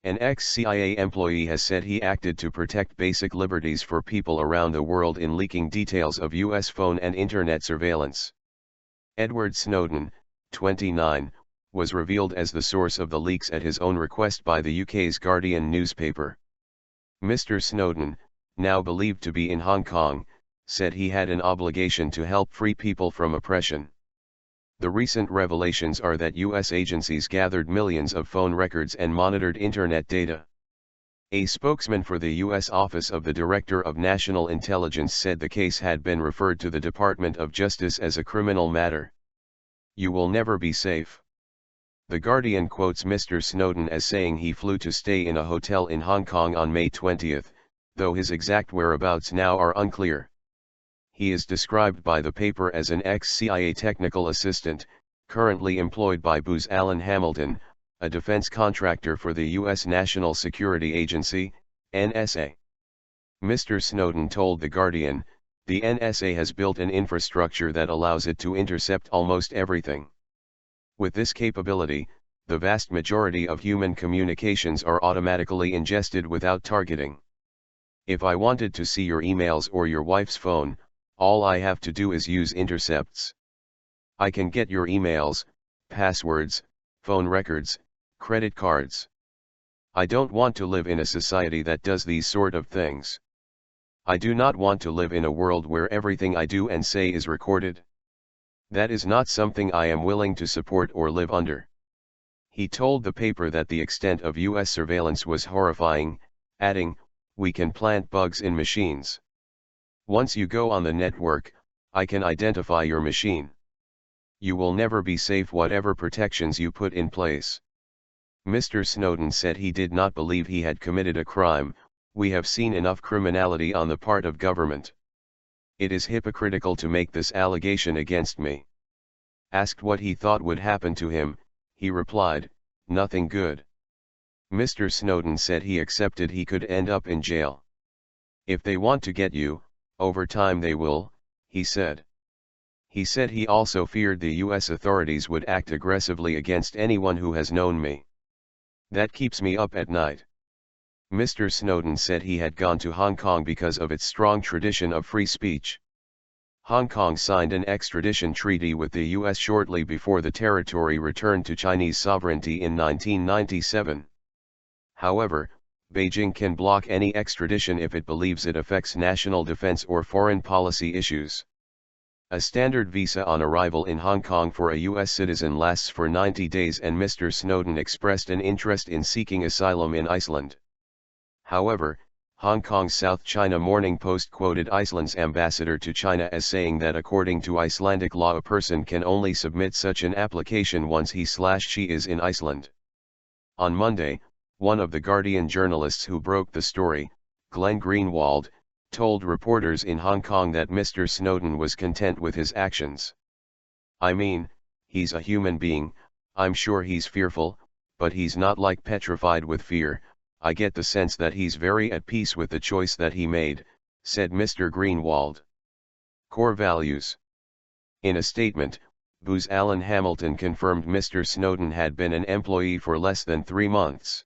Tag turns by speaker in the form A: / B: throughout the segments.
A: An ex-CIA employee has said he acted to protect basic liberties for people around the world in leaking details of U.S. phone and internet surveillance. Edward Snowden, 29, was revealed as the source of the leaks at his own request by the UK's Guardian newspaper. Mr. Snowden, now believed to be in Hong Kong, said he had an obligation to help free people from oppression. The recent revelations are that U.S. agencies gathered millions of phone records and monitored internet data. A spokesman for the U.S. Office of the Director of National Intelligence said the case had been referred to the Department of Justice as a criminal matter. "You will never be safe." The Guardian quotes Mr. Snowden as saying he flew to stay in a hotel in Hong Kong on May 20, though his exact whereabouts now are unclear. He is described by the paper as an ex-CIA technical assistant, currently employed by Booz Allen Hamilton, a defense contractor for the U.S. National Security Agency, NSA. Mr. Snowden told The Guardian, "The NSA has built an infrastructure that allows it to intercept almost everything. With this capability, the vast majority of human communications are automatically ingested without targeting. If I wanted to see your emails or your wife's phone, all I have to do is use intercepts. I can get your emails, passwords, phone records, credit cards. I don't want to live in a society that does these sort of things. I do not want to live in a world where everything I do and say is recorded. That is not something I am willing to support or live under." He told the paper that the extent of U.S. surveillance was horrifying, adding, "We can plant bugs in machines. Once you go on the network, I can identify your machine. You will never be safe whatever protections you put in place." Mr. Snowden said he did not believe he had committed a crime. "We have seen enough criminality on the part of government. It is hypocritical to make this allegation against me." Asked what he thought would happen to him, he replied, "Nothing good." Mr. Snowden said he accepted he could end up in jail. "If they want to get you, over time they will," he said. He said he also feared the U.S. authorities would act aggressively against anyone who has known me. "That keeps me up at night." Mr. Snowden said he had gone to Hong Kong because of its strong tradition of free speech. Hong Kong signed an extradition treaty with the U.S. shortly before the territory returned to Chinese sovereignty in 1997. However, Beijing can block any extradition if it believes it affects national defense or foreign policy issues. A standard visa on arrival in Hong Kong for a U.S. citizen lasts for 90 days, and Mr. Snowden expressed an interest in seeking asylum in Iceland. However, Hong Kong's South China Morning Post quoted Iceland's ambassador to China as saying that according to Icelandic law a person can only submit such an application once he/she is in Iceland. On Monday, one of the Guardian journalists who broke the story, Glenn Greenwald, told reporters in Hong Kong that Mr. Snowden was content with his actions. "I mean, he's a human being, I'm sure he's fearful, but he's not like petrified with fear. I get the sense that he's very at peace with the choice that he made," said Mr. Greenwald. Core values. In a statement, Booz Allen Hamilton confirmed Mr. Snowden had been an employee for less than 3 months.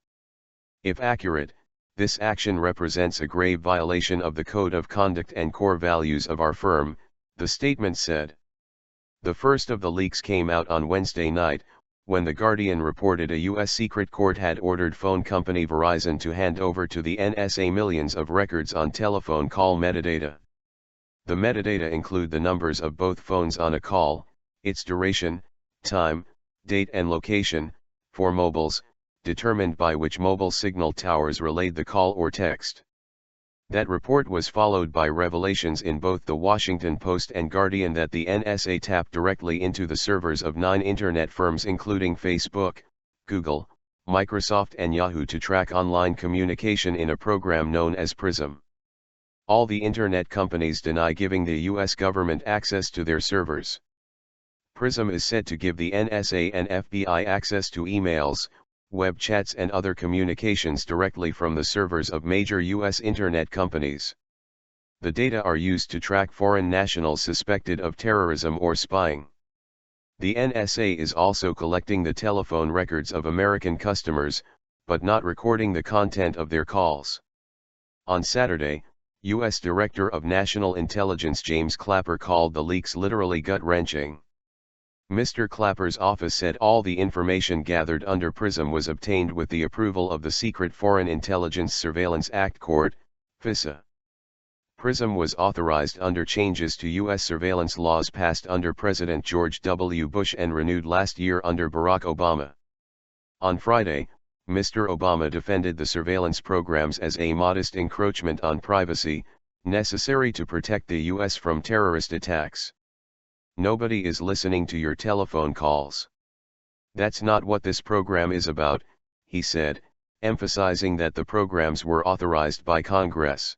A: "If accurate, this action represents a grave violation of the code of conduct and core values of our firm," the statement said. The first of the leaks came out on Wednesday night, when The Guardian reported a U.S. secret court had ordered phone company Verizon to hand over to the NSA millions of records on telephone call metadata. The metadata include the numbers of both phones on a call, its duration, time, date and location, for mobiles, determined by which mobile signal towers relayed the call or text. That report was followed by revelations in both the Washington Post and Guardian that the NSA tapped directly into the servers of 9 internet firms including Facebook, Google, Microsoft and Yahoo to track online communication in a program known as PRISM. All the internet companies deny giving the U.S. government access to their servers. PRISM is said to give the NSA and FBI access to emails, web chats and other communications directly from the servers of major U.S. internet companies. The data are used to track foreign nationals suspected of terrorism or spying. The NSA is also collecting the telephone records of American customers, but not recording the content of their calls. On Saturday, U.S. Director of National Intelligence James Clapper called the leaks literally gut-wrenching. Mr. Clapper's office said all the information gathered under PRISM was obtained with the approval of the Secret Foreign Intelligence Surveillance Act Court, FISA. PRISM was authorized under changes to U.S. surveillance laws passed under President George W. Bush and renewed last year under Barack Obama. On Friday, Mr. Obama defended the surveillance programs as a modest encroachment on privacy, necessary to protect the U.S. from terrorist attacks. Nobody is listening to your telephone calls. That's not what this program is about, he said, emphasizing that the programs were authorized by Congress.